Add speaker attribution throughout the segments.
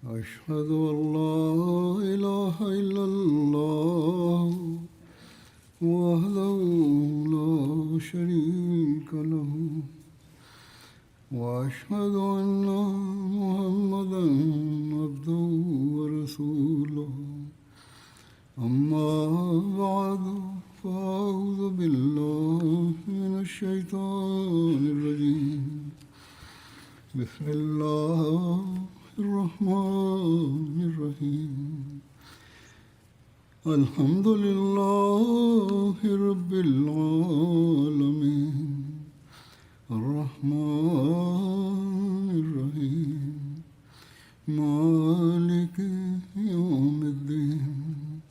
Speaker 1: أشهد أن لا إله إلا الله وحده لا شريك له وأشهد أن محمدا عبده ورسوله أما بعد فأعوذ بالله من الشيطان الرجيم بسم الله الرحمن الرحيم الحمد لله رب العالمين الرحمن الرحيم مالك يوم الدين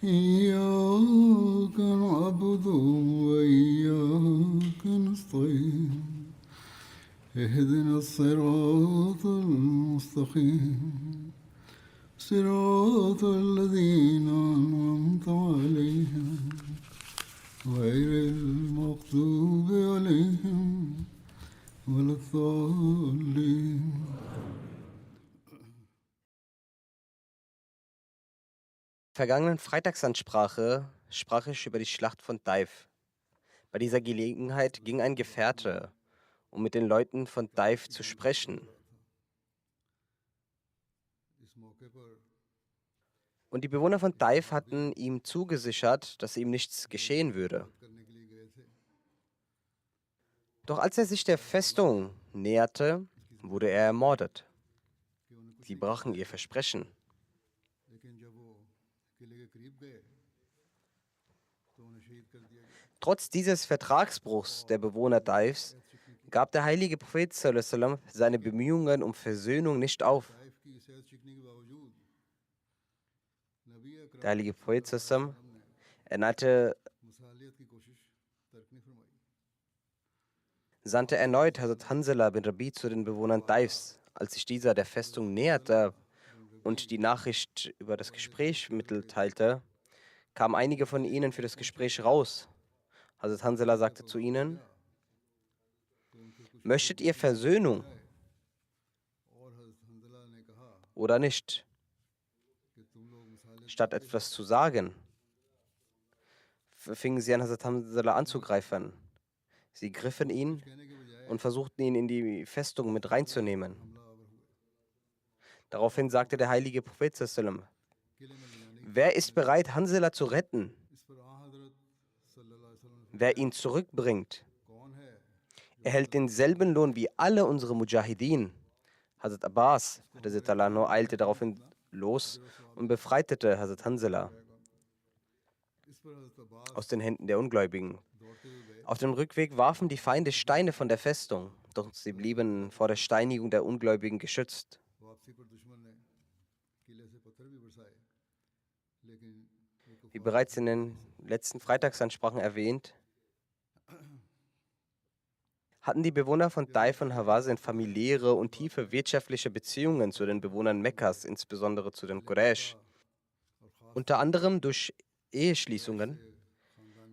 Speaker 1: إياك نعبد وإياك نستعين اهدنا الصراط المستقيم صراط الذين أنعمت عليهم غير المغضوب عليهم ولا الضالين.
Speaker 2: Vergangenen Freitagsansprache sprach ich über die Schlacht von Taif. Bei dieser Gelegenheit ging ein Gefährte, um mit den Leuten von Taif zu sprechen. Und die Bewohner von Taif hatten ihm zugesichert, dass ihm nichts geschehen würde. Doch als er sich der Festung näherte, wurde er ermordet. Sie brachen ihr Versprechen. Trotz dieses Vertragsbruchs der Bewohner Taifs gab der heilige Prophet sallallahu alaihi wasallam seine Bemühungen um Versöhnung nicht auf. Der heilige Prophet sallallahu alaihi wasallam sandte erneut Hazrat Hanzala bin Rabi zu den Bewohnern Taifs. Als sich dieser der Festung näherte und die Nachricht über das Gespräch mitteilte, kamen einige von ihnen für das Gespräch raus. Hazrat Hanzala sagte zu ihnen: Möchtet ihr Versöhnung oder nicht? Statt etwas zu sagen, fingen sie an, Hazrat Hanzala anzugreifen. Sie griffen ihn und versuchten ihn in die Festung mit reinzunehmen. Daraufhin sagte der heilige Prophet sallallahu alaihi wasallam: Wer ist bereit, Hanzala zu retten? Wer ihn zurückbringt, erhält denselben Lohn wie alle unsere Mujahideen. Hazrat Abbas eilte daraufhin los und befreite Hazrat Hanzala aus den Händen der Ungläubigen. Auf dem Rückweg warfen die Feinde Steine von der Festung, doch sie blieben vor der Steinigung der Ungläubigen geschützt. Wie bereits in den letzten Freitagsansprachen erwähnt, hatten die Bewohner von Taif und Hawazin familiäre und tiefe wirtschaftliche Beziehungen zu den Bewohnern Mekkas, insbesondere zu den Quraysh, unter anderem durch Eheschließungen.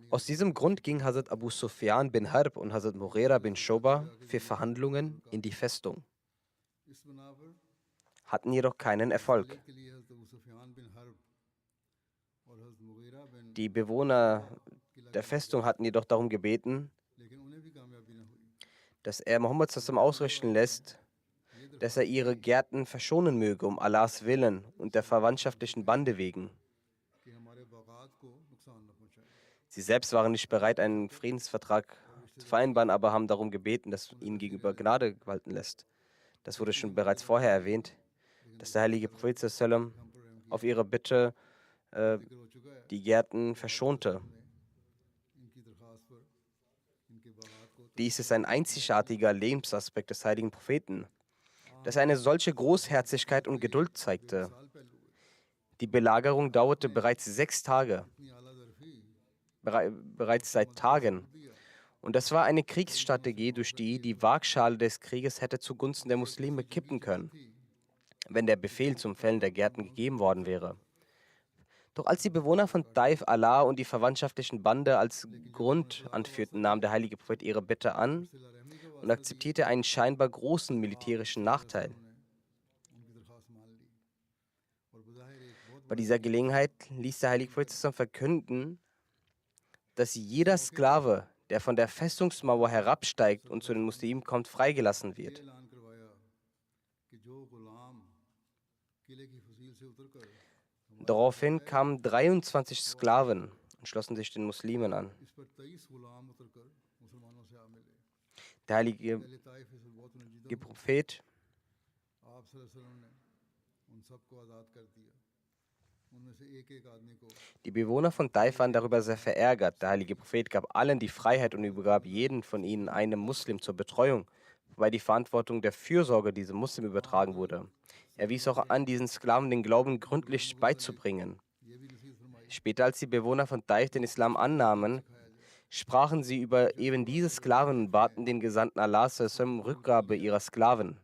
Speaker 2: Aus diesem Grund ging Hazrat Abu Sufyan bin Harb und Hazrat Mughira bin Shoba für Verhandlungen in die Festung, hatten jedoch keinen Erfolg. Die Bewohner der Festung hatten jedoch darum gebeten, dass er Muhammad sallallahu ausrichten lässt, dass er ihre Gärten verschonen möge, um Allahs Willen und der verwandtschaftlichen Bande wegen. Sie selbst waren nicht bereit, einen Friedensvertrag zu vereinbaren, aber haben darum gebeten, dass ihnen gegenüber Gnade walten lässt. Das wurde schon bereits vorher erwähnt, dass der heilige Prophet sallallahu auf ihre Bitte die Gärten verschonte. Dies ist ein einzigartiger Lebensaspekt des heiligen Propheten, dass er eine solche Großherzigkeit und Geduld zeigte. Die Belagerung dauerte bereits 6 Tage, bereits seit Tagen. Und das war eine Kriegsstrategie, durch die die Waagschale des Krieges hätte zugunsten der Muslime kippen können, wenn der Befehl zum Fällen der Gärten gegeben worden wäre. Doch als die Bewohner von Taif Allah und die verwandtschaftlichen Bande als Grund anführten, nahm der heilige Prophet ihre Bitte an und akzeptierte einen scheinbar großen militärischen Nachteil. Bei dieser Gelegenheit ließ der heilige Prophet verkünden, dass jeder Sklave, der von der Festungsmauer herabsteigt und zu den Muslimen kommt, freigelassen wird. Daraufhin kamen 23 Sklaven und schlossen sich den Muslimen an. Der heilige Prophet Die Bewohner von Taif waren darüber sehr verärgert. Der heilige Prophet gab allen die Freiheit und übergab jeden von ihnen einem Muslim zur Betreuung, wobei die Verantwortung der Fürsorge diesem Muslim übertragen wurde. Er wies auch an, diesen Sklaven den Glauben gründlich beizubringen. Später, als die Bewohner von Taif den Islam annahmen, sprachen sie über eben diese Sklaven und baten den Gesandten Allahs um Rückgabe ihrer Sklaven.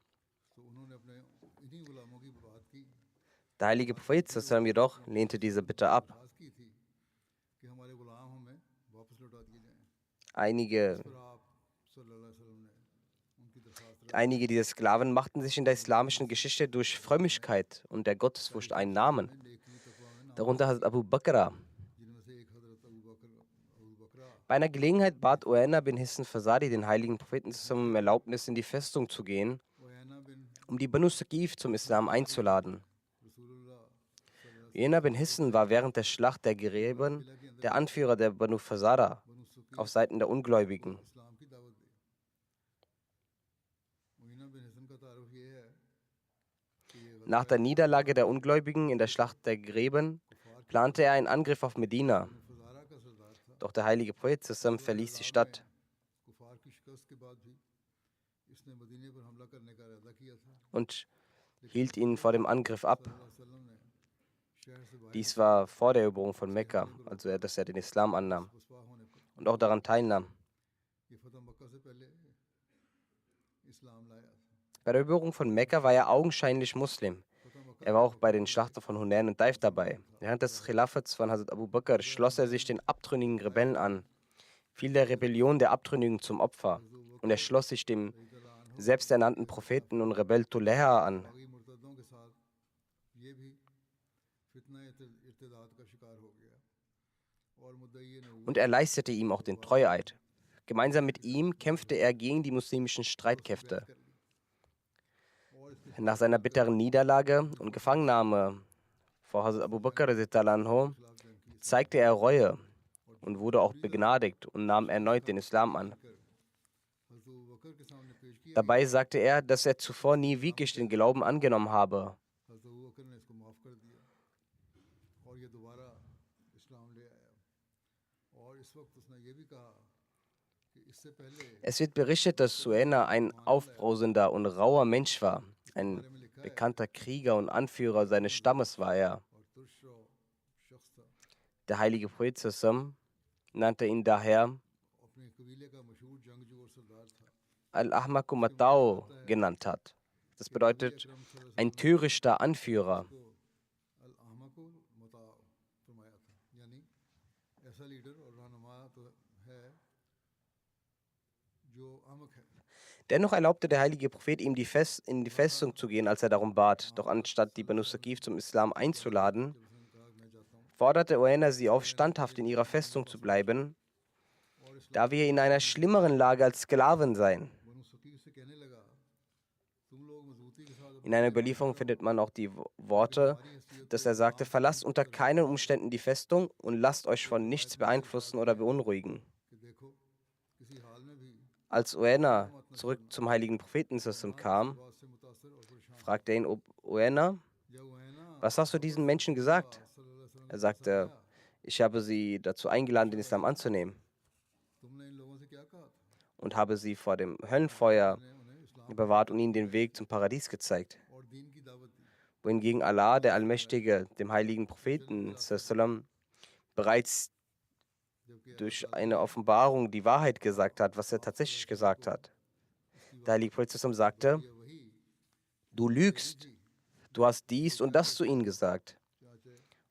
Speaker 2: Der heilige Prophet jedoch lehnte diese Bitte ab. Einige dieser Sklaven machten sich in der islamischen Geschichte durch Frömmigkeit und der Gottesfurcht einen Namen. Darunter Hazrat Abu Bakr. Bei einer Gelegenheit bat Uaina bin Hisn Fazari den heiligen Propheten um Erlaubnis, in die Festung zu gehen, um die Banu Saqif zum Islam einzuladen. Uaina bin Hisn war während der Schlacht der Gräben der Anführer der Banu Fazara auf Seiten der Ungläubigen. Nach der Niederlage der Ungläubigen in der Schlacht der Gräben plante er einen Angriff auf Medina. Doch der heilige Prophet verließ die Stadt. Und hielt ihn vor dem Angriff ab. Dies war vor der Eroberung von Mekka, also dass er den Islam annahm und auch daran teilnahm. Bei der Eroberung von Mekka war er augenscheinlich Muslim. Er war auch bei den Schlachten von Hunain und Taif dabei. Während des Khilafats von Hazrat Abu Bakr schloss er sich den abtrünnigen Rebellen an, fiel der Rebellion der Abtrünnigen zum Opfer und er schloss sich dem selbsternannten Propheten und Rebell Tuleha an. Und er leistete ihm auch den Treueid. Gemeinsam mit ihm kämpfte er gegen die muslimischen Streitkräfte. Nach seiner bitteren Niederlage und Gefangennahme vor Hazrat Abu Bakr zeigte er Reue und wurde auch begnadigt und nahm erneut den Islam an. Dabei sagte er, dass er zuvor nie wirklich den Glauben angenommen habe. Es wird berichtet, dass Suena ein aufbrausender und rauer Mensch war. Ein bekannter Krieger und Anführer seines Stammes war er. Der heilige Prophet nannte ihn daher Al-Ahmaku Matao genannt hat. Das bedeutet ein törichter Anführer. Dennoch erlaubte der heilige Prophet ihm, in die Festung zu gehen, als er darum bat. Doch anstatt die Banu Saqif zum Islam einzuladen, forderte Uaina sie auf, standhaft in ihrer Festung zu bleiben, da wir in einer schlimmeren Lage als Sklaven seien. In einer Überlieferung findet man auch die Worte, dass er sagte: Verlasst unter keinen Umständen die Festung und lasst euch von nichts beeinflussen oder beunruhigen. Als Uaina zurück zum heiligen Propheten kam, fragte er ihn: Uaina, was hast du diesen Menschen gesagt? Er sagte: Ich habe sie dazu eingeladen, den Islam anzunehmen und habe sie vor dem Höllenfeuer bewahrt und ihnen den Weg zum Paradies gezeigt. Wohingegen Allah, der Allmächtige, dem heiligen Propheten bereits durch eine Offenbarung die Wahrheit gesagt hat, was er tatsächlich gesagt hat. Der heilige Prophet sagte: Du lügst, du hast dies und das zu ihnen gesagt.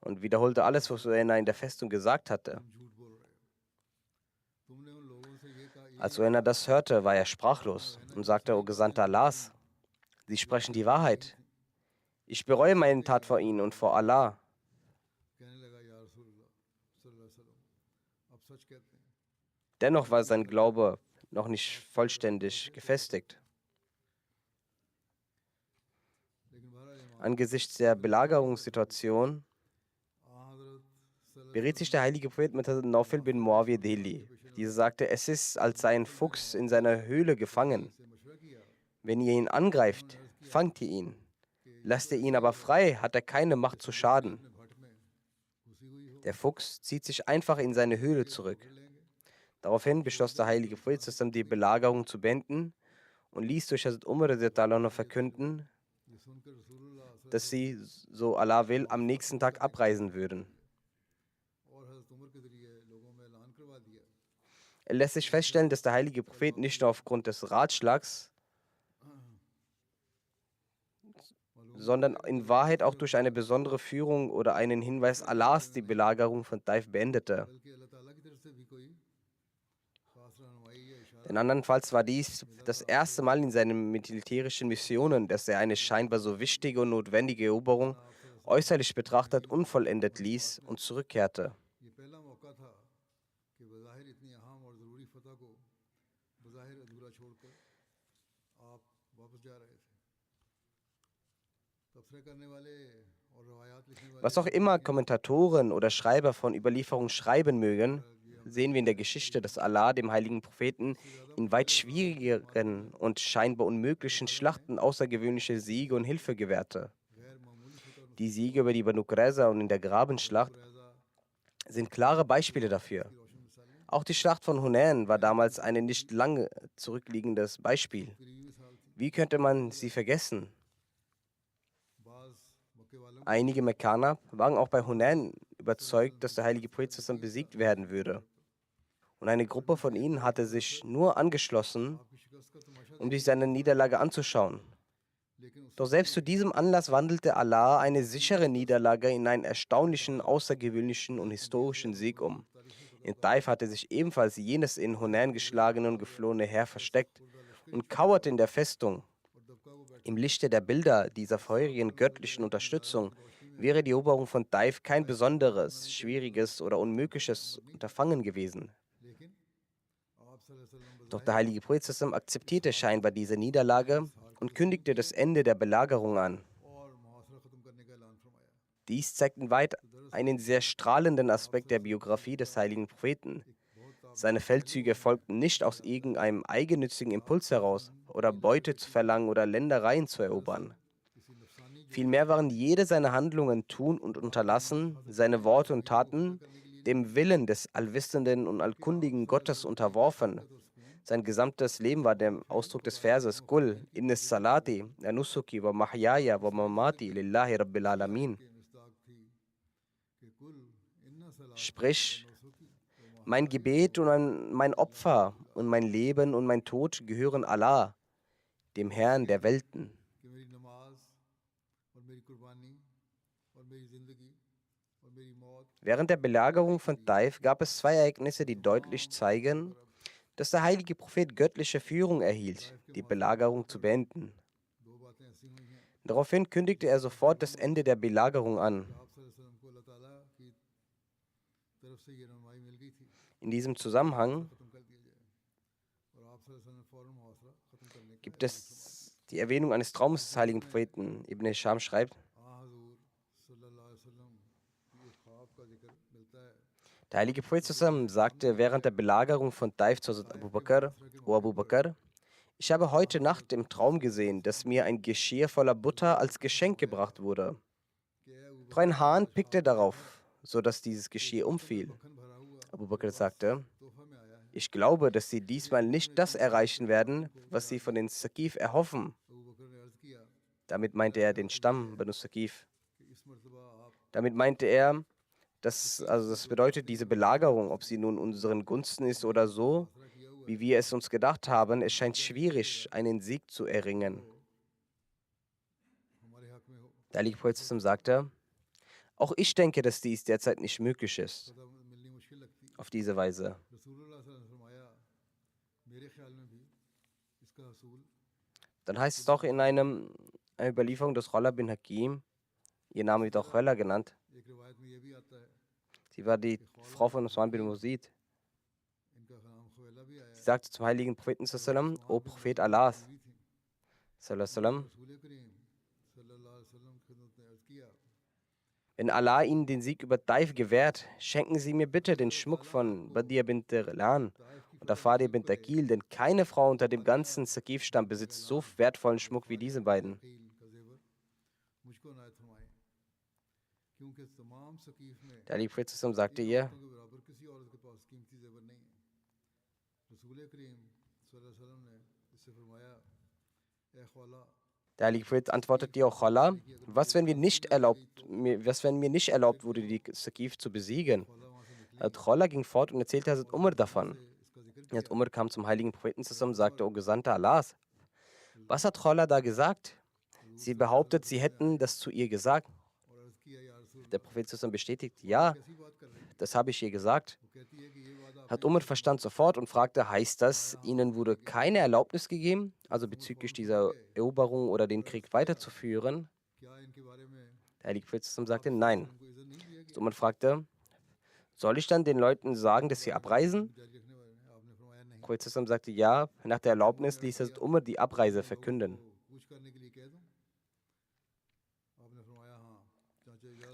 Speaker 2: Und wiederholte alles, was Uaina in der Festung gesagt hatte. Als Uaina das hörte, war er sprachlos und sagte: O Gesandter Allahs, Sie sprechen die Wahrheit. Ich bereue meine Tat vor Ihnen und vor Allah. Dennoch war sein Glaube noch nicht vollständig gefestigt. Angesichts der Belagerungssituation beriet sich der heilige Prophet mit Hazrat Naufel bin Muawiyah Delhi. Dieser sagte, es ist, als sei ein Fuchs in seiner Höhle gefangen. Wenn ihr ihn angreift, fangt ihr ihn. Lasst ihr ihn aber frei, hat er keine Macht zu schaden. Der Fuchs zieht sich einfach in seine Höhle zurück. Daraufhin beschloss der heilige Prophet zusammen die Belagerung zu beenden und ließ durch Hazrat Umar radiallahu anhu verkünden, dass sie, so Allah will, am nächsten Tag abreisen würden. Es lässt sich feststellen, dass der heilige Prophet nicht nur aufgrund des Ratschlags, sondern in Wahrheit auch durch eine besondere Führung oder einen Hinweis Allahs die Belagerung von Taif beendete. Denn andernfalls war dies das erste Mal in seinen militärischen Missionen, dass er eine scheinbar so wichtige und notwendige Eroberung äußerlich betrachtet unvollendet ließ und zurückkehrte. Was auch immer Kommentatoren oder Schreiber von Überlieferungen schreiben mögen, sehen wir in der Geschichte, dass Allah dem heiligen Propheten in weit schwierigeren und scheinbar unmöglichen Schlachten außergewöhnliche Siege und Hilfe gewährte. Die Siege über die Banu Qurayza und in der Grabenschlacht sind klare Beispiele dafür. Auch die Schlacht von Hunain war damals ein nicht lange zurückliegendes Beispiel. Wie könnte man sie vergessen? Einige Mekkaner waren auch bei Hunain überzeugt, dass der heilige Prophet zusammen besiegt werden würde. Und eine Gruppe von ihnen hatte sich nur angeschlossen, um sich seine Niederlage anzuschauen. Doch selbst zu diesem Anlass wandelte Allah eine sichere Niederlage in einen erstaunlichen, außergewöhnlichen und historischen Sieg um. In Taif hatte sich ebenfalls jenes in Hunain geschlagene und geflohene Heer versteckt und kauerte in der Festung. Im Lichte der Bilder dieser vorherigen göttlichen Unterstützung wäre die Eroberung von Taif kein besonderes, schwieriges oder unmögliches Unterfangen gewesen. Doch der heilige Prophet akzeptierte scheinbar diese Niederlage und kündigte das Ende der Belagerung an. Dies zeigt in weit einen sehr strahlenden Aspekt der Biografie des heiligen Propheten. Seine Feldzüge folgten nicht aus irgendeinem eigennützigen Impuls heraus oder Beute zu verlangen oder Ländereien zu erobern. Vielmehr waren jede seiner Handlungen, Tun und Unterlassen, seine Worte und Taten dem Willen des allwissenden und allkundigen Gottes unterworfen. Sein gesamtes Leben war der Ausdruck des Verses Qul innis salati wa nusuki wa mahyaya wa mamati lillahi rabbil alamin. Sprich, mein Gebet und mein Opfer und mein Leben und mein Tod gehören Allah, dem Herrn der Welten. Während der Belagerung von Taif gab es zwei Ereignisse, die deutlich zeigen, dass der heilige Prophet göttliche Führung erhielt, die Belagerung zu beenden. Daraufhin kündigte er sofort das Ende der Belagerung an. In diesem Zusammenhang gibt es die Erwähnung eines Traums des heiligen Propheten. Ibn Hisham schreibt, der heilige Prophet sagte während der Belagerung von Taif zu Abu Bakr, O Abu Bakr, ich habe heute Nacht im Traum gesehen, dass mir ein Geschirr voller Butter als Geschenk gebracht wurde. Doch ein Hahn pickte darauf, sodass dieses Geschirr umfiel. Abu Bakr sagte, ich glaube, dass sie diesmal nicht das erreichen werden, was sie von den Saqif erhoffen. Damit meinte er den Stamm Banu Saqif. Damit meinte er, das bedeutet, diese Belagerung, ob sie nun unseren Gunsten ist oder so, wie wir es uns gedacht haben, es scheint schwierig, einen Sieg zu erringen. Der heilige Prophet sagte, auch ich denke, dass dies derzeit nicht möglich ist. Auf diese Weise. Dann heißt es doch in einer Überlieferung des Rolla bin Hakim, ihr Name wird auch Rolla genannt, sie war die Frau von Usman bin Musid. Sie sagte zum heiligen Propheten sallam, O Prophet Allahs sallam, wenn Allah Ihnen den Sieg über Taif gewährt, schenken Sie mir bitte den Schmuck von Badia bint Lan und Afadia bint Akil, denn keine Frau unter dem ganzen Saqif-Stamm besitzt so wertvollen Schmuck wie diese beiden. Der heilige Prophet sagte ihr, der heilige Prophet antwortet ihr auch, Chala, was, wenn mir nicht erlaubt wurde, die Saqif zu besiegen? Chala ging fort und erzählte Hazrat Umar davon. Hazrat Umar kam zum heiligen Propheten zusammen und sagte, O Gesandter Allahs, was hat Chala da gesagt? Sie behauptet, sie hätten das zu ihr gesagt. Der Prophet zusammen bestätigt, ja, das habe ich ihr gesagt. Hat Umar verstand sofort und fragte, heißt das, ihnen wurde keine Erlaubnis gegeben, also bezüglich dieser Eroberung oder den Krieg weiterzuführen? Der heilige Prophet sagte, nein. Hat Umar fragte, soll ich dann den Leuten sagen, dass sie abreisen? Der Prophet sagte, ja, nach der Erlaubnis ließ Hazrat Umar die Abreise verkünden.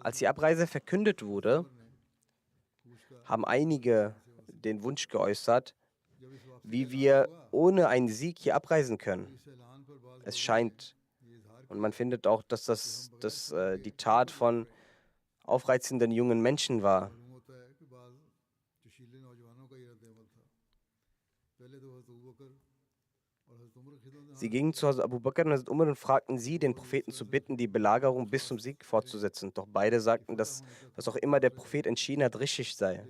Speaker 2: Als die Abreise verkündet wurde, haben einige den Wunsch geäußert, wie wir ohne einen Sieg hier abreisen können. Es scheint, und man findet auch, dass das die Tat von aufreizenden jungen Menschen war. Sie gingen zu Hazrat Abu Bakr und Hazrat Umar und fragten sie, den Propheten zu bitten, die Belagerung bis zum Sieg fortzusetzen. Doch beide sagten, dass was auch immer der Prophet entschieden hat, richtig sei.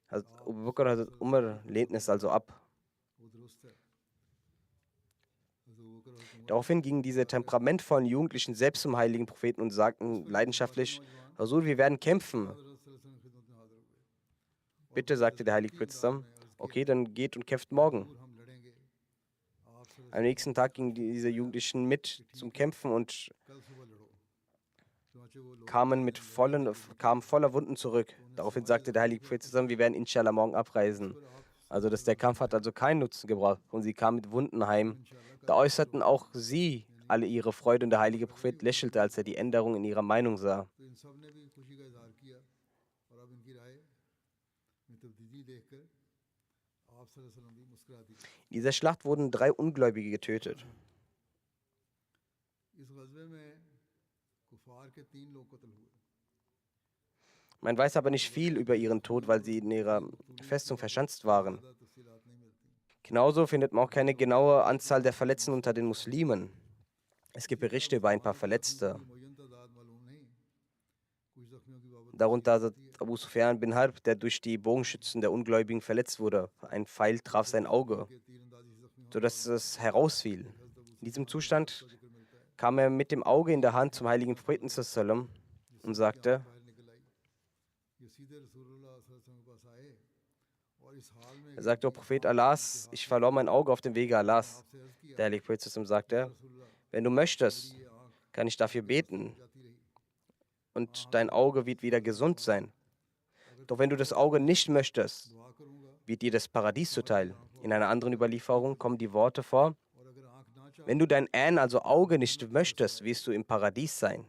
Speaker 2: Hazrat Abu Bakr und Hazrat Umar lehnten es also ab. Daraufhin gingen diese temperamentvollen Jugendlichen selbst zum heiligen Propheten und sagten leidenschaftlich, Hazur, wir werden kämpfen. Bitte, sagte der heilige Prophet, okay, dann geht und kämpft morgen. Am nächsten Tag gingen diese Jugendlichen mit zum Kämpfen und kamen voller Wunden zurück. Daraufhin sagte der heilige Prophet zusammen, wir werden inshallah morgen abreisen. Also der Kampf hat also keinen Nutzen gebracht und sie kamen mit Wunden heim. Da äußerten auch sie alle ihre Freude und der heilige Prophet lächelte, als er die Änderung in ihrer Meinung sah. In dieser Schlacht wurden 3 Ungläubige getötet. Man weiß aber nicht viel über ihren Tod, weil sie in ihrer Festung verschanzt waren. Genauso findet man auch keine genaue Anzahl der Verletzten unter den Muslimen. Es gibt Berichte über ein paar Verletzte. Darunter Abu Sufyan bin Harb, der durch die Bogenschützen der Ungläubigen verletzt wurde. Ein Pfeil traf sein Auge, sodass es herausfiel. In diesem Zustand kam er mit dem Auge in der Hand zum heiligen Propheten sallam und sagte, O Prophet Allahs, ich verlor mein Auge auf dem Wege Allahs. Der heilige Prophet sagte, wenn du möchtest, kann ich dafür beten und dein Auge wird wieder gesund sein. Doch wenn du das Auge nicht möchtest, wird dir das Paradies zuteil. In einer anderen Überlieferung kommen die Worte vor, wenn du dein also Auge nicht möchtest, wirst du im Paradies sein.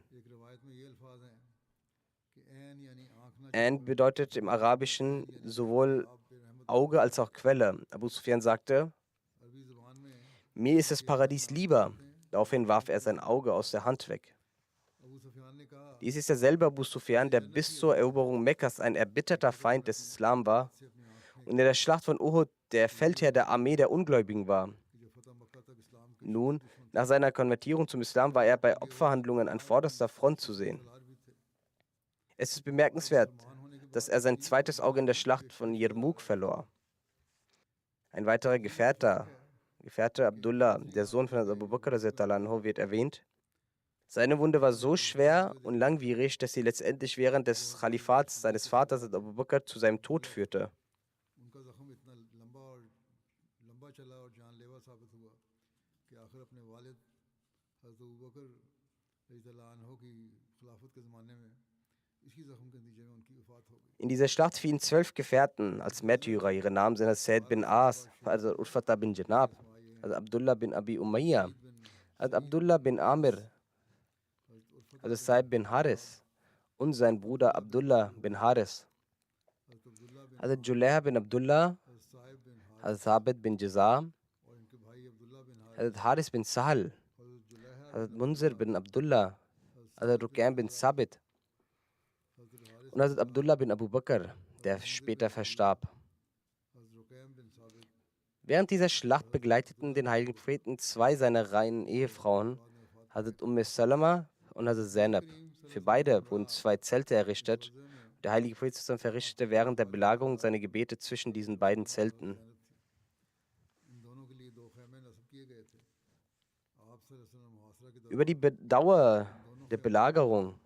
Speaker 2: Bedeutet im Arabischen sowohl Auge als auch Quelle. Abu Sufyan sagte, mir ist das Paradies lieber. Daraufhin warf er sein Auge aus der Hand weg. Dies ist derselbe Abu Sufyan, der bis zur Eroberung Mekkas ein erbitterter Feind des Islam war und in der Schlacht von Uhud der Feldherr der Armee der Ungläubigen war. Nun, nach seiner Konvertierung zum Islam war er bei Opferhandlungen an vorderster Front zu sehen. Es ist bemerkenswert, dass er sein zweites Auge in der Schlacht von Yarmouk verlor. Ein weiterer Gefährte Abdullah, der Sohn von Abu Bakr, wird erwähnt. Seine Wunde war so schwer und langwierig, dass sie letztendlich während des Khalifats seines Vaters Abu Bakr zu seinem Tod führte. In dieser Schlacht fielen 12 Gefährten als Märtyrer. Ihre Namen sind Said bin As, also Urfata bin Janab, also Abdullah bin Abi Umayya, also Abdullah bin Amir, also Saib bin Haris und sein Bruder Abdullah bin Haris, also Juleha bin Abdullah, also Thabit bin Jazam, also Haris bin Sahal, also Munzir bin Abdullah, also Ruqaym bin Sabit und also Abdullah bin Abu Bakr, der später verstarb. Während dieser Schlacht begleiteten den heiligen Propheten zwei seiner reinen Ehefrauen, Hazrat Salama und Hazrat Zainab. Für beide wurden zwei Zelte errichtet. Der heilige Prophet verrichtete während der Belagerung seine Gebete zwischen diesen beiden Zelten. Über die Dauer der Belagerung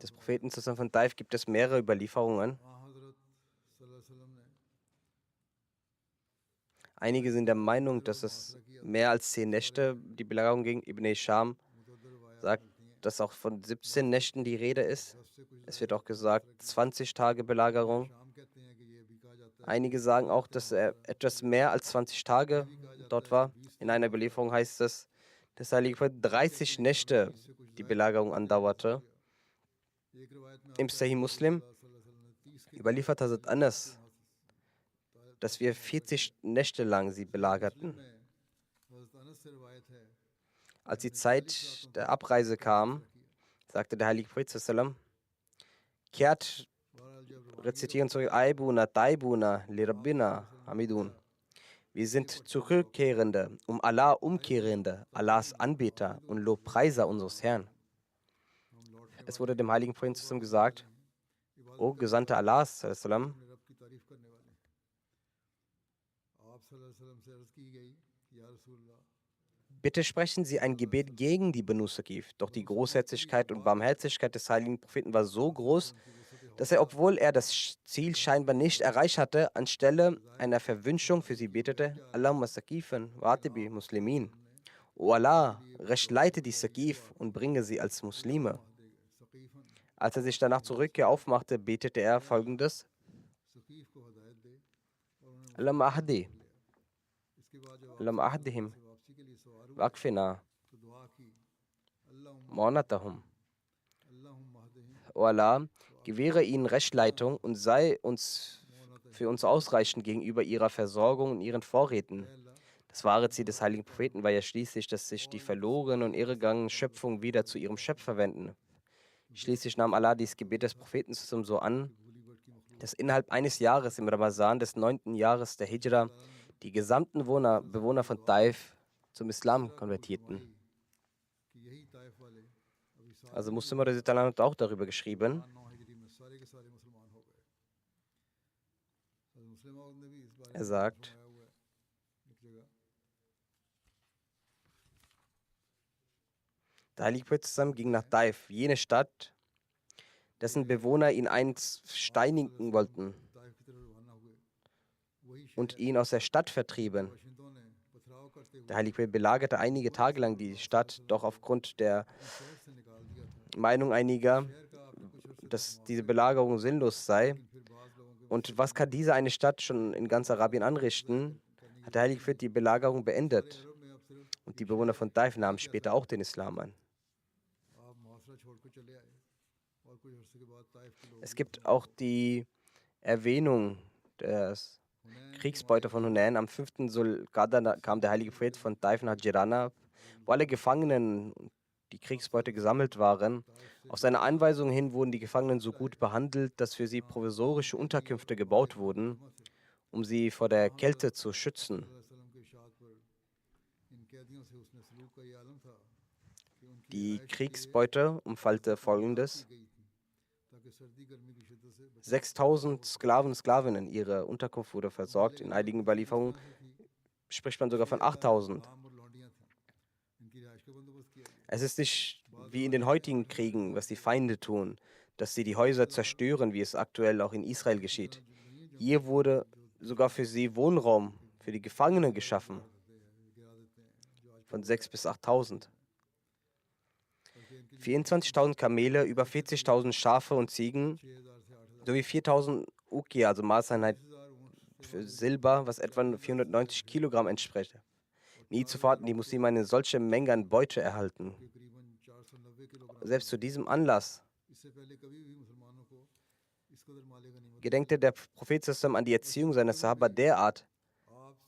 Speaker 2: des Propheten von Taif gibt es mehrere Überlieferungen. Einige sind der Meinung, dass es mehr als 10 Nächte die Belagerung ging. Ibn Hisham sagt, dass auch von 17 Nächten die Rede ist. Es wird auch gesagt, 20 Tage Belagerung. Einige sagen auch, dass er etwas mehr als 20 Tage dort war. In einer Überlieferung heißt es, dass Heilige Prophet 30 Nächte die Belagerung andauerte. Im Sahih Muslim überliefert Hazrat Anas, dass wir 40 Nächte lang sie belagerten. Als die Zeit der Abreise kam, sagte der heilige Prophet, kehrt, rezitieren zurück, Aibuna, Taibuna, Lirabbina, Hamidun. Wir sind Zurückkehrende, um Allah Umkehrende, Allahs Anbeter und Lobpreiser unseres Herrn. Es wurde dem heiligen Prophet gesagt, O Gesandter Allahs, bitte sprechen Sie ein Gebet gegen die Banu Saqif. Doch die Großherzigkeit und Barmherzigkeit des heiligen Propheten war so groß, dass er, obwohl er das Ziel scheinbar nicht erreicht hatte, anstelle einer Verwünschung für sie betete, Allahumma Saqifan wa atibi Muslimin. O Allah, recht leite die Saqif und bringe sie als Muslime. Als er sich danach zur Rückkehr aufmachte, betete er folgendes: Allahumma ahdi, Allahumma ahdihim, waqfina, mu'anatahum. O Allah, gewähre ihnen Rechtleitung und sei uns für uns ausreichend gegenüber ihrer Versorgung und ihren Vorräten. Das wahre Ziel des heiligen Propheten war ja schließlich, dass sich die verlorenen und irregangenen Schöpfungen wieder zu ihrem Schöpfer wenden. Schließlich nahm Allah dieses Gebet des Propheten so an, dass innerhalb eines Jahres im Ramazan des 9. Jahres der Hijra die gesamten Bewohner von Taif zum Islam konvertierten. Also Muslim hat auch darüber geschrieben. Er sagt, der heilige Prophet ging nach Taif, jene Stadt, dessen Bewohner ihn einst steinigen wollten und ihn aus der Stadt vertrieben. Der heilige Prophet belagerte einige Tage lang die Stadt, doch aufgrund der Meinung einiger, dass diese Belagerung sinnlos sei. Und was kann diese eine Stadt schon in ganz Arabien anrichten, hat der heilige Prophet die Belagerung beendet. Und die Bewohner von Taif nahmen später auch den Islam an. Es gibt auch die Erwähnung des Kriegsbeute von Hunain. Am 5. Sulqada kam der heilige Prophet von Taif nach Jirana, wo alle Gefangenen und die Kriegsbeute gesammelt waren. Auf seine Anweisung hin wurden die Gefangenen so gut behandelt, dass für sie provisorische Unterkünfte gebaut wurden, um sie vor der Kälte zu schützen. Die Kriegsbeute umfasste folgendes: 6000 Sklaven und Sklavinnen, ihre Unterkunft wurde versorgt. In einigen Überlieferungen spricht man sogar von 8000. Es ist nicht wie in den heutigen Kriegen, was die Feinde tun, dass sie die Häuser zerstören, wie es aktuell auch in Israel geschieht. Hier wurde sogar für sie Wohnraum für die Gefangenen geschaffen, von 6.000 bis 8.000. 24.000 Kamele, über 40.000 Schafe und Ziegen sowie 4.000 Ukiya, also Maßeinheit für Silber, was etwa 490 Kilogramm entspricht. Nie zuvor hatten die Muslime eine solche Menge an Beute erhalten. Selbst zu diesem Anlass gedenkte der Prophet sallallahu an die Erziehung seiner Sahaba derart,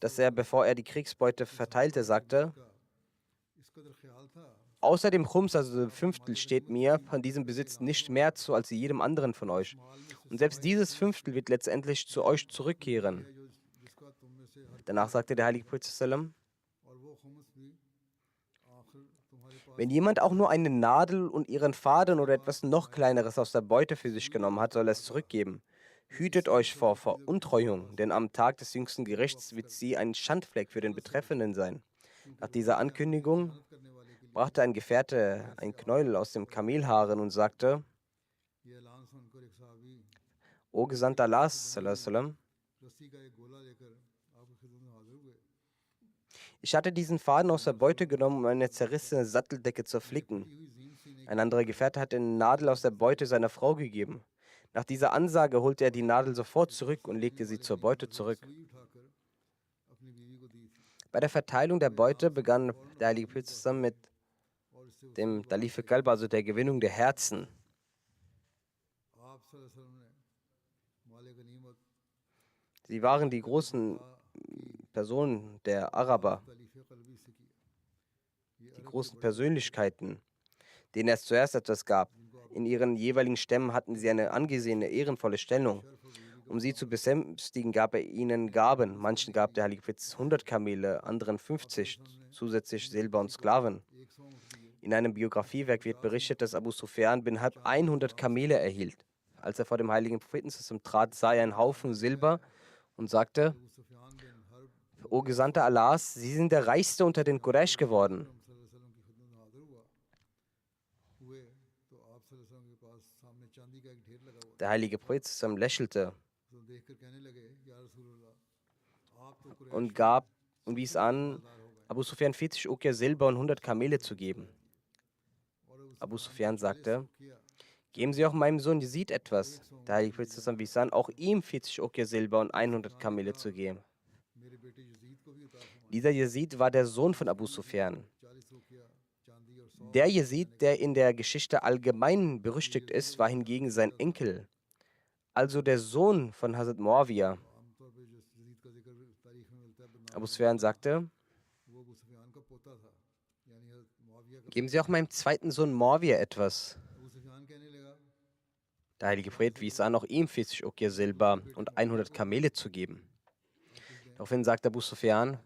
Speaker 2: dass er, bevor er die Kriegsbeute verteilte, sagte: Außer dem Chums, also dem Fünftel, steht mir von diesem Besitz nicht mehr zu als jedem anderen von euch. Und selbst dieses Fünftel wird letztendlich zu euch zurückkehren. Danach sagte der heilige Prophet sallallahu: Wenn jemand auch nur eine Nadel und ihren Faden oder etwas noch Kleineres aus der Beute für sich genommen hat, soll er es zurückgeben. Hütet euch vor Veruntreuung, denn am Tag des jüngsten Gerichts wird sie ein Schandfleck für den Betreffenden sein. Nach dieser Ankündigung brachte ein Gefährte ein Knäuel aus dem Kamelhaaren und sagte: O Gesandter Allahs, sallallahu alaihi wasallam, ich hatte diesen Faden aus der Beute genommen, um eine zerrissene Satteldecke zu flicken. Ein anderer Gefährte hat eine Nadel aus der Beute seiner Frau gegeben. Nach dieser Ansage holte er die Nadel sofort zurück und legte sie zur Beute zurück. Bei der Verteilung der Beute begann der heilige Prophet zusammen mit dem Talife Kalb, also der Gewinnung der Herzen. Sie waren die großen Personen der Araber, die großen Persönlichkeiten, denen es zuerst etwas gab. In ihren jeweiligen Stämmen hatten sie eine angesehene, ehrenvolle Stellung. Um sie zu besänftigen, gab er ihnen Gaben. Manchen gab der heilige Prophet 100 Kamele, anderen 50, zusätzlich Silber und Sklaven. In einem Biografiewerk wird berichtet, dass Abu Sufyan bin Harb 100 Kamele erhielt. Als er vor dem heiligen Propheten trat, sah er einen Haufen Silber und sagte: O Gesandter Allahs, Sie sind der Reichste unter den Quraysh geworden. Der heilige Prophet lächelte und wies an, Abu Sufyan 40 Ukiya Silber und 100 Kamele zu geben. Abu Sufyan sagte: Geben Sie auch meinem Sohn Yazid etwas. Der heilige Prophet wies an, auch ihm 40 Ukiya Silber und 100 Kamele zu geben. Dieser Yazid war der Sohn von Abu Sufyan. Der Yazid, der in der Geschichte allgemein berüchtigt ist, war hingegen sein Enkel, also der Sohn von Hazrat Muawiyah. Abu Sufyan sagte: Geben Sie auch meinem zweiten Sohn Muawiyah etwas. Der heilige Prophet wies an, auch ihm 40 Ukiya Silber und 100 Kamele zu geben. Daraufhin sagte Abu Sufyan: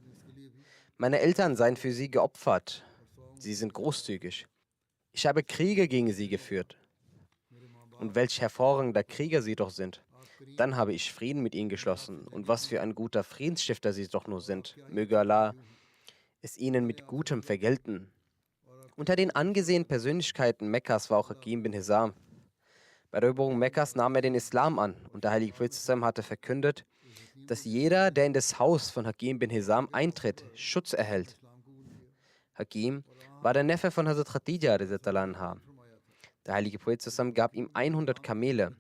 Speaker 2: Meine Eltern seien für sie geopfert. Sie sind großzügig. Ich habe Kriege gegen sie geführt. Und welch hervorragender Krieger sie doch sind. Dann habe ich Frieden mit ihnen geschlossen. Und was für ein guter Friedensstifter sie doch nur sind. Möge Allah es ihnen mit Gutem vergelten. Unter den angesehenen Persönlichkeiten Mekkas war auch Hakim bin Hizam. Bei der Eroberung Mekkas nahm er den Islam an und der heilige Prophet hatte verkündet, dass jeder, der in das Haus von Hakim bin Hizam eintritt, Schutz erhält. Hakim war der Neffe von Hazrat Khadija. Der heilige Prophet gab ihm 100 Kamele.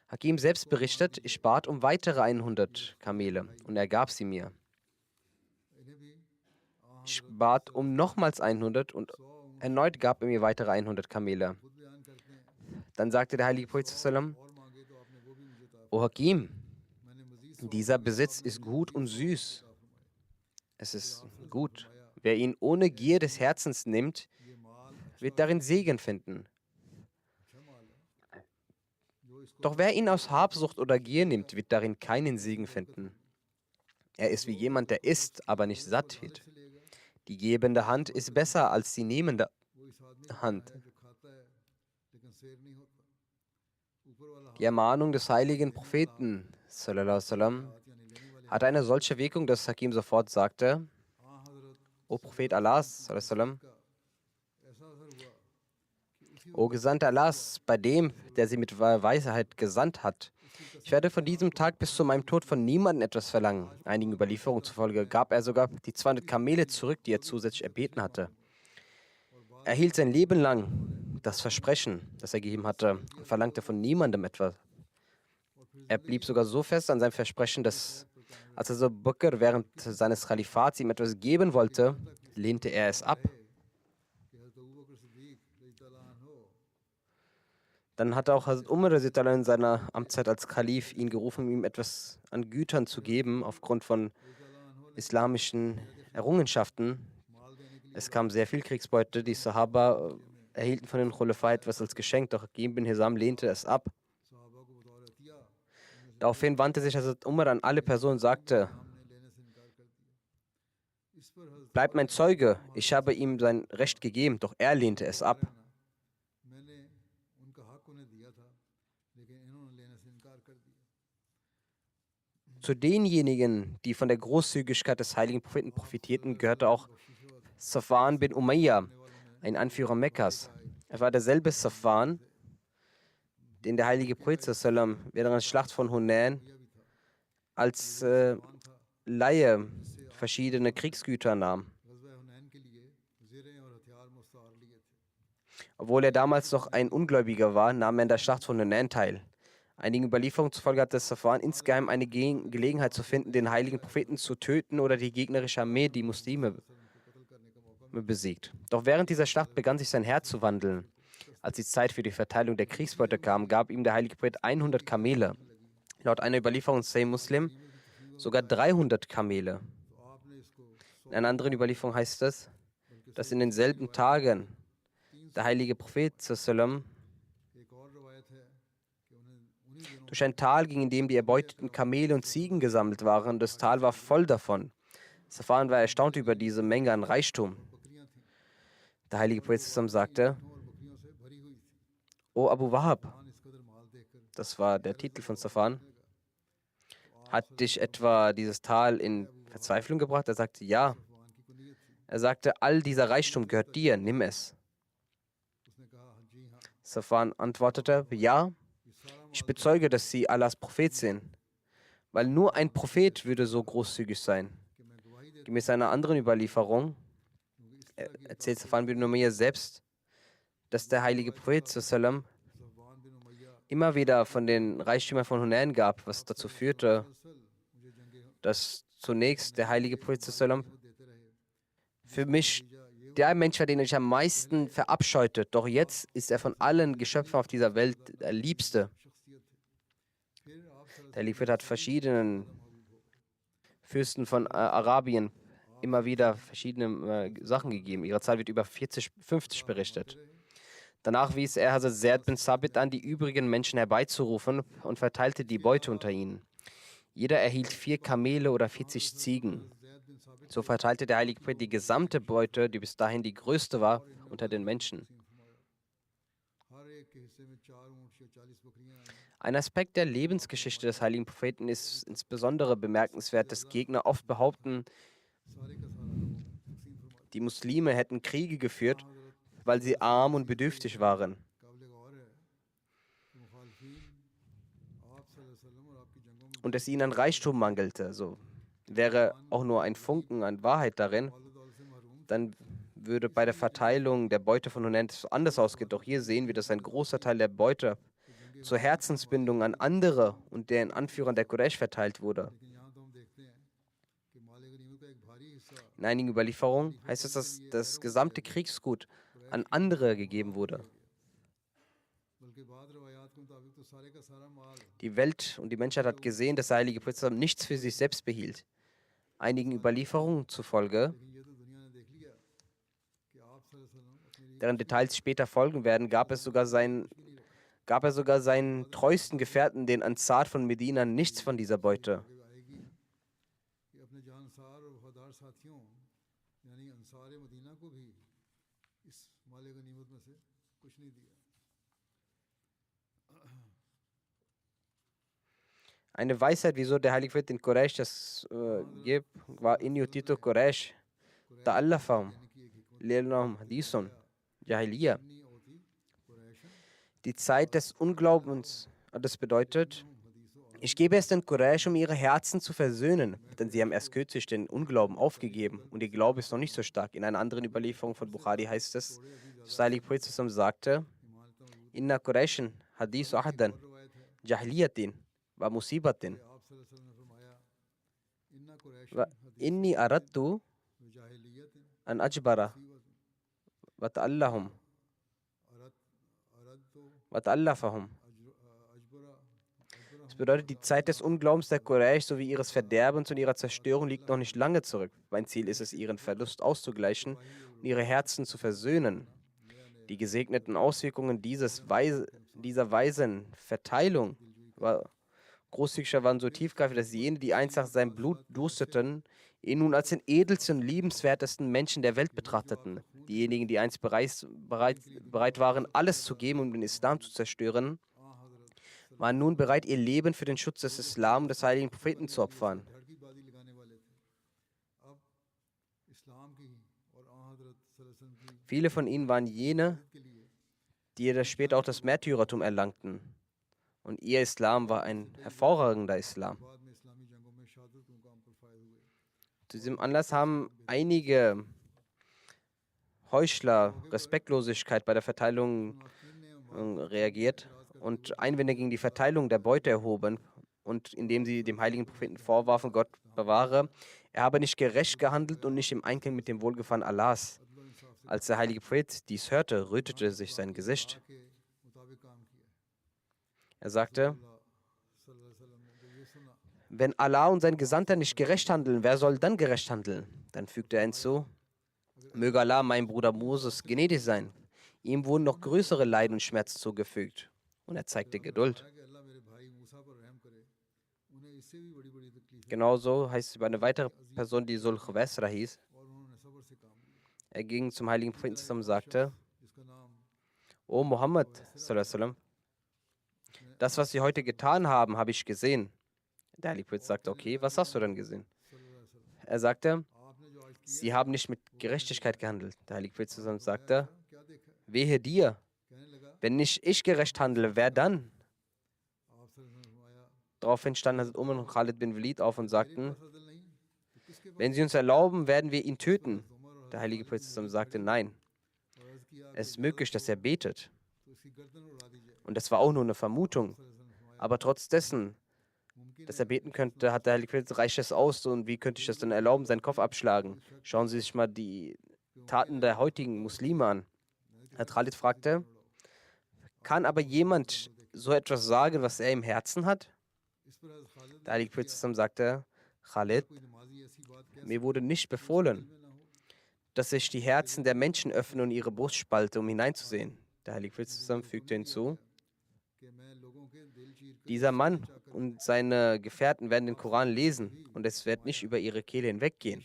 Speaker 2: Hakim selbst berichtet: Ich bat um weitere 100 Kamele und er gab sie mir. Ich bat um nochmals 100 und erneut gab er mir weitere 100 Kamele. Dann sagte der heilige Prophet: O Hakim, dieser Besitz ist gut und süß. Es ist gut. Wer ihn ohne Gier des Herzens nimmt, wird darin Segen finden. Doch wer ihn aus Habsucht oder Gier nimmt, wird darin keinen Segen finden. Er ist wie jemand, der isst, aber nicht satt wird. Die gebende Hand ist besser als die nehmende Hand. Die Ermahnung des heiligen Propheten sallallahu alaihi wasallam hatte eine solche Wirkung, dass Hakim sofort sagte: O Prophet Allahs, sallallahu alaihi wasallam, O Gesandter Allahs, bei dem, der sie mit Weisheit gesandt hat, ich werde von diesem Tag bis zu meinem Tod von niemandem etwas verlangen. Einigen Überlieferungen zufolge gab er sogar die 200 Kamele zurück, die er zusätzlich erbeten hatte. Er hielt sein Leben lang das Versprechen, das er gegeben hatte, und verlangte von niemandem etwas. Er blieb sogar so fest an seinem Versprechen, dass als Abu Bakr während seines Kalifats ihm etwas geben wollte, lehnte er es ab. Dann hatte auch Hazrat Umar radiallahu anhu in seiner Amtszeit als Kalif ihn gerufen, um ihm etwas an Gütern zu geben, aufgrund von islamischen Errungenschaften. Es kam sehr viel Kriegsbeute. Die Sahaba erhielten von den Khulafa etwas als Geschenk, doch Hakim bin Hizam lehnte es ab. Daraufhin wandte sich Hazrat Umar an alle Personen und sagte: Bleibt mein Zeuge, ich habe ihm sein Recht gegeben, doch er lehnte es ab. Zu denjenigen, die von der Großzügigkeit des heiligen Propheten profitierten, gehörte auch Safwan bin Umayya, ein Anführer Mekkas. Er war derselbe Safwan, den der heilige Prophet sallam während der Schlacht von Hunain als Laie verschiedene Kriegsgüter nahm. Obwohl er damals noch ein Ungläubiger war, nahm er in der Schlacht von Hunain teil. Einigen Überlieferungen zufolge hatte Safwan insgeheim eine Gelegenheit zu finden, den heiligen Propheten zu töten oder die gegnerische Armee, die Muslime, besiegt. Doch während dieser Schlacht begann sich sein Herz zu wandeln. Als die Zeit für die Verteilung der Kriegsbeute kam, gab ihm der heilige Prophet 100 Kamele. Laut einer Überlieferung Sahih Muslim sogar 300 Kamele. In einer anderen Überlieferung heißt es, dass in denselben Tagen der heilige Prophet sallam durch ein Tal ging, in dem die erbeuteten Kamele und Ziegen gesammelt waren. Das Tal war voll davon. Safwan war erstaunt über diese Menge an Reichtum. Der heilige Prophet sagte: O Abu Wahab, das war der Titel von Safwan, hat dich etwa dieses Tal in Verzweiflung gebracht? Er sagte: Ja. Er sagte: All dieser Reichtum gehört dir, nimm es. Safwan antwortete: Ja, ich bezeuge, dass Sie Allahs Prophet sind, weil nur ein Prophet würde so großzügig sein. Gemäß einer anderen Überlieferung erzählt Safwan bin Umayya selbst, dass der heilige Prophet sallam immer wieder von den Reichtümern von Hunain gab, was dazu führte, dass zunächst der heilige Prophet sallam für mich der Mensch war, den ich am meisten verabscheute, doch jetzt ist er von allen Geschöpfen auf dieser Welt der Liebste. Der heilige Prophet hat verschiedenen Fürsten von Arabien immer wieder verschiedene Sachen gegeben. Ihre Zahl wird über 50 berichtet. Danach wies er Hazrat Zaid bin Sabit an, die übrigen Menschen herbeizurufen und verteilte die Beute unter ihnen. Jeder erhielt 4 Kamele oder 40 Ziegen. So verteilte der heilige Prophet die gesamte Beute, die bis dahin die größte war, unter den Menschen. Ein Aspekt der Lebensgeschichte des heiligen Propheten ist insbesondere bemerkenswert, dass Gegner oft behaupten, die Muslime hätten Kriege geführt, weil sie arm und bedürftig waren. Und es ihnen an Reichtum mangelte. So wäre auch nur ein Funken an Wahrheit darin, dann würde bei der Verteilung der Beute von Hunain anders ausgehen. Doch hier sehen wir, dass ein großer Teil der Beute zur Herzensbindung an andere und den Anführern der Quraysh verteilt wurde. In einigen Überlieferungen heißt es, dass das gesamte Kriegsgut an andere gegeben wurde. Die Welt und die Menschheit hat gesehen, dass der heilige Prophet nichts für sich selbst behielt. Einigen Überlieferungen zufolge, deren Details später folgen werden, gab er sogar seinen treuesten Gefährten, den Ansar von Medina, nichts von dieser Beute. Eine Weisheit, wieso der Heilige Prophet in Quraysh das gibt, war in Yutito Quraysh, Ta'allafam, Lelnam Hadithun, Jahiliya. Die Zeit des Unglaubens, das bedeutet, ich gebe es den Quraysh, um ihre Herzen zu versöhnen, denn sie haben erst kürzlich den Unglauben aufgegeben und ihr Glaube ist noch nicht so stark. In einer anderen Überlieferung von Bukhari heißt es, dass der heilige Prophet sagte, Inna Quraishin hadith ahdan jahliyatin wa musibatin wa inni aradtu an ajbara wa ta'allahum wa ta'allafahum. Das bedeutet, die Zeit des Unglaubens der Quraysh sowie ihres Verderbens und ihrer Zerstörung liegt noch nicht lange zurück. Mein Ziel ist es, ihren Verlust auszugleichen und ihre Herzen zu versöhnen. Die gesegneten Auswirkungen dieser weisen Verteilung großzügiger waren so tiefgreifend, dass jene, die einst nach seinem Blut dursteten, ihn nun als den edelsten und liebenswertesten Menschen der Welt betrachteten. Diejenigen, die einst bereit waren, alles zu geben, um den Islam zu zerstören, waren nun bereit, ihr Leben für den Schutz des Islam und des heiligen Propheten zu opfern. Viele von ihnen waren jene, die später auch das Märtyrertum erlangten. Und ihr Islam war ein hervorragender Islam. Zu diesem Anlass haben einige Heuchler Respektlosigkeit bei der Verteilung reagiert und Einwände gegen die Verteilung der Beute erhoben und indem sie dem heiligen Propheten vorwarfen, Gott bewahre, er habe nicht gerecht gehandelt und nicht im Einklang mit dem Wohlgefallen Allahs. Als der heilige Prophet dies hörte, rötete sich sein Gesicht. Er sagte, wenn Allah und sein Gesandter nicht gerecht handeln, wer soll dann gerecht handeln? Dann fügte er hinzu, möge Allah meinem Bruder Moses gnädig sein. Ihm wurden noch größere Leiden und Schmerzen zugefügt. Und er zeigte Geduld. Genauso heißt es über eine weitere Person, die Sul Khawesra hieß. Er ging zum heiligen Propheten und sagte, O Muhammad, das, was Sie heute getan haben, habe ich gesehen. Der heilige Prophet sagte, okay, was hast du denn gesehen? Er sagte, Sie haben nicht mit Gerechtigkeit gehandelt. Der heilige Prophet sagte, wehe dir, wenn nicht ich gerecht handle, wer dann? Daraufhin standen Hazrat Umar und Khalid bin Walid auf und sagten, wenn Sie uns erlauben, werden wir ihn töten. Der heilige Prophet sagte, nein, es ist möglich, dass er betet. Und das war auch nur eine Vermutung. Aber trotz dessen, dass er beten könnte, hat der heilige Prophet, reicht es aus und wie könnte ich das dann erlauben, seinen Kopf abschlagen? Schauen Sie sich mal die Taten der heutigen Muslime an. Herr Khalid fragte, kann aber jemand so etwas sagen, was er im Herzen hat? Der heilige Prophet sagte, Khalid, mir wurde nicht befohlen, dass sich die Herzen der Menschen öffnen und ihre Brust spalte, um hineinzusehen. Der heilige Prophet fügte hinzu, dieser Mann und seine Gefährten werden den Koran lesen und es wird nicht über ihre Kehle hinweggehen.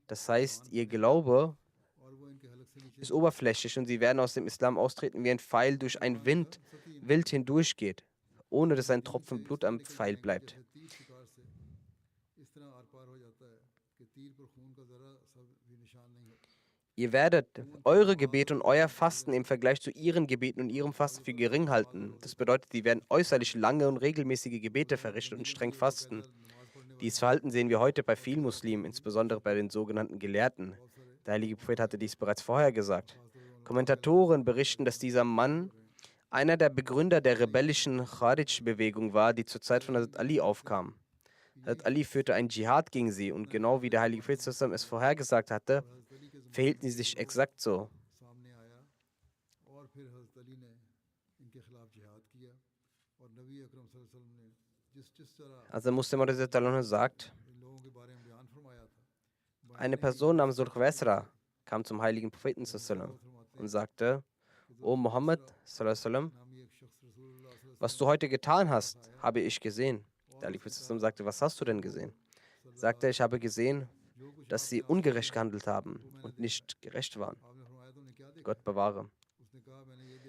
Speaker 2: Das heißt, ihr Glaube ist oberflächlich und sie werden aus dem Islam austreten, wie ein Pfeil durch ein Wind wild hindurchgeht, ohne dass ein Tropfen Blut am Pfeil bleibt. Ihr werdet eure Gebete und euer Fasten im Vergleich zu ihren Gebeten und ihrem Fasten für gering halten. Das bedeutet, sie werden äußerlich lange und regelmäßige Gebete verrichten und streng fasten. Dieses Verhalten sehen wir heute bei vielen Muslimen, insbesondere bei den sogenannten Gelehrten. Der heilige Prophet hatte dies bereits vorher gesagt. Kommentatoren berichten, dass dieser Mann einer der Begründer der rebellischen Kharij-Bewegung war, die zur Zeit von Hazrat Ali aufkam. Hazrat Ali führte einen Dschihad gegen sie und genau wie der heilige Prophet es vorhergesagt hatte, verhielten sie sich exakt so. Also Muslim sagt, eine Person namens Sul Khawesra kam zum heiligen Propheten und sagte, O Muhammad, was du heute getan hast, habe ich gesehen. Der heilige Prophet sagte, was hast du denn gesehen? Er sagte, ich habe gesehen, dass sie ungerecht gehandelt haben und nicht gerecht waren. Gott bewahre.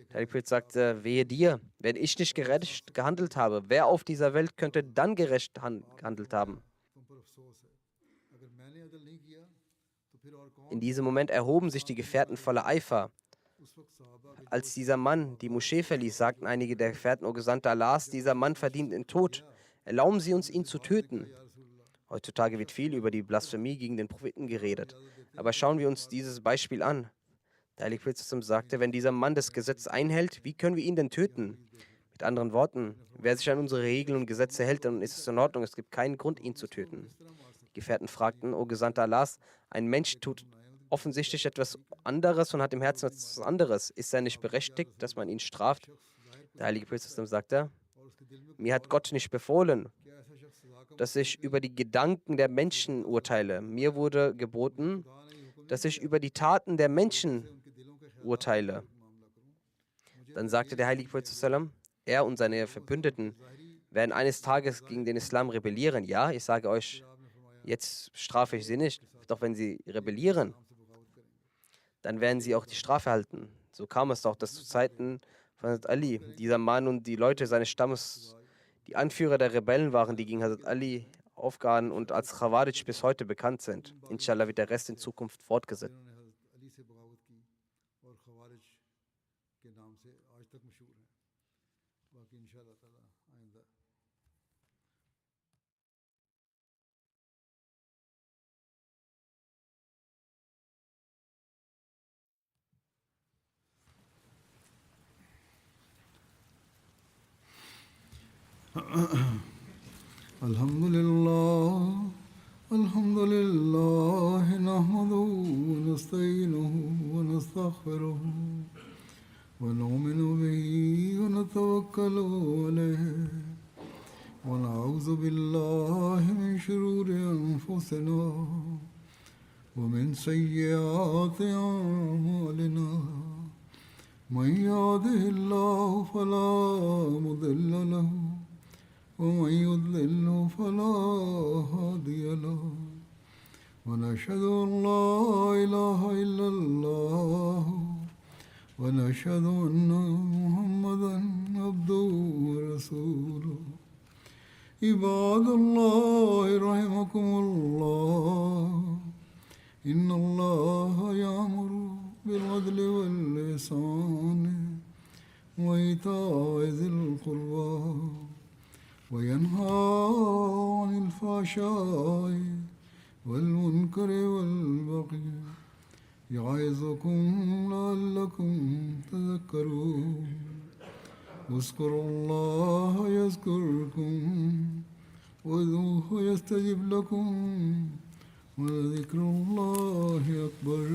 Speaker 2: Der heilige Prophet sagte, wehe dir, wenn ich nicht gerecht gehandelt habe, wer auf dieser Welt könnte dann gerecht gehandelt haben? In diesem Moment erhoben sich die Gefährten voller Eifer. Als dieser Mann die Moschee verließ, sagten einige der Gefährten, O Gesandter Allahs, dieser Mann verdient den Tod. Erlauben Sie uns, ihn zu töten. Heutzutage wird viel über die Blasphemie gegen den Propheten geredet. Aber schauen wir uns dieses Beispiel an. Der Heilige Prophet sagte, wenn dieser Mann das Gesetz einhält, wie können wir ihn denn töten? Mit anderen Worten, wer sich an unsere Regeln und Gesetze hält, dann ist es in Ordnung. Es gibt keinen Grund, ihn zu töten. Die Gefährten fragten, O Gesandter Allahs, ein Mensch tut offensichtlich etwas anderes und hat im Herzen etwas anderes. Ist er nicht berechtigt, dass man ihn straft? Der Heilige Prophet sagte, mir hat Gott nicht befohlen, dass ich über die Gedanken der Menschen urteile. Mir wurde geboten, dass ich über die Taten der Menschen urteile. Dann sagte der Heilige Prophet, er und seine Verbündeten werden eines Tages gegen den Islam rebellieren. Ja, ich sage euch, jetzt strafe ich sie nicht. Doch wenn sie rebellieren, dann werden sie auch die Strafe erhalten. So kam es doch, dass zu Zeiten von Hazrat Ali, dieser Mann und die Leute seines Stammes, die Anführer der Rebellen waren, die gegen Hazrat Ali aufgaben und als Khawarij bis heute bekannt sind. Inshallah wird der Rest in Zukunft fortgesetzt.
Speaker 1: Alhamdulillah, alhamdulillah, nahmaduhu wa nasta'inuhu wa nastaghfiruhu wa nu'minu bihi wa natawakkalu alayhi wa na'udhu billahi min shururi anfusina wa min sayyiati a'malina. Man yahdihillahu fala mudilla lahu ومن يضلل فلا هادي له ونشهد أن لا إله إلا الله ونشهد أن محمدا عبده ورسوله عباد الله رحمكم الله إن الله يأمر بالعدل والإحسان وإيتاء ذي القربى وينهى عن الفحشاء والمنكر والبغي يعظكم لعلكم تذكرون اذكروا الله يذكركم وادعوه يستجب لكم ولذكر الله أكبر.